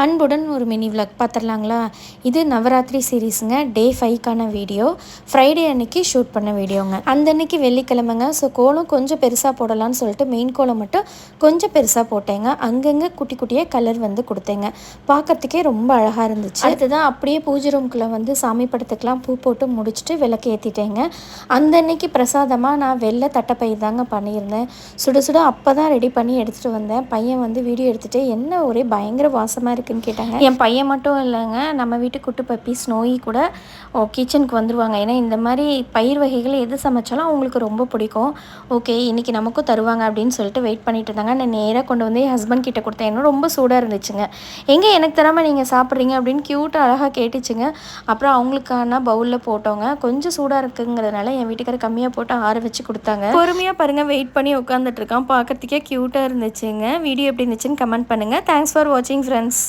அன்புடன் ஒரு mini vlog பார்த்துடலாங்களா. இது நவராத்திரி சீரீஸுங்க. டே 5க்கான வீடியோ. ஃப்ரைடே அன்னைக்கு ஷூட் பண்ண வீடியோங்க. அந்த அன்னைக்கு வெள்ளிக்கிழமைங்க. ஸோ கோலம் கொஞ்சம் பெருசாக போடலான்னு சொல்லிட்டு மெயின் கோலம் மட்டும் கொஞ்சம் பெருசாக போட்டேங்க. அங்கங்கே குட்டி குட்டியாக கலர் வந்து கொடுத்தேங்க. பார்க்கறதுக்கே ரொம்ப அழகாக இருந்துச்சு. அடுத்ததான் அப்படியே பூஜை ரூம்குள்ளே வந்து சாமி படத்துக்கெலாம் பூ போட்டு முடிச்சுட்டு விளக்கு ஏற்றிட்டேங்க. அந்த அன்னைக்கு பிரசாதமாக நான் வெள்ளை தட்டைப்பயிர் தாங்க பண்ணியிருந்தேன். சுட சுட அப்போ தான் ரெடி பண்ணி எடுத்துகிட்டு வந்தேன். பையன் வந்து வீடியோ எடுத்துகிட்டு என்ன ஒரே பயங்கர வாசமாக இருக்குன்னு கேட்டாங்க. என் பையன் மட்டும் இல்லைங்க, நம்ம வீட்டு குட்டி பப்பீஸ் நோய் கூட கிச்சனுக்கு வந்துடுவாங்க. ஏன்னா இந்த மாதிரி பயிர் வகைகள் எது சமைச்சாலும் அவங்களுக்கு ரொம்ப பிடிக்கும். ஓகே இன்றைக்கி நமக்கும் தருவாங்க அப்படின்னு சொல்லிட்டு வெயிட் பண்ணிட்டு இருந்தாங்க. நான் நேராக கொண்டு வந்து என் ஹஸ்பண்ட் கிட்ட கொடுத்தேன். இன்னும் ரொம்ப சூடாக இருந்துச்சுங்க. எங்கே எனக்கு தராமல் நீங்கள் சாப்பிட்றீங்க அப்படின்னு க்யூட்டாக அழகாக கேட்டுச்சுங்க. அப்புறம் அவங்களுக்கான பவுலில் போட்டோங்க. கொஞ்சம் சூடாக இருக்குங்கிறதுனால என் வீட்டுக்காரர் கம்மியாக போட்டு ஆற வச்சு கொடுத்தாங்க. பொறுமையாக பாருங்கள், வெயிட் பண்ணி உட்காந்துட்டு இருக்கான். பார்க்கறதுக்கே க்யூட்டாக இருந்துச்சுங்க. வீடியோ எப்படி இருந்துச்சுன்னு கமெண்ட் பண்ணுங்கள். தேங்க்ஸ் ஃபார் வாட்சிங் ஃப்ரெண்ட்ஸ்.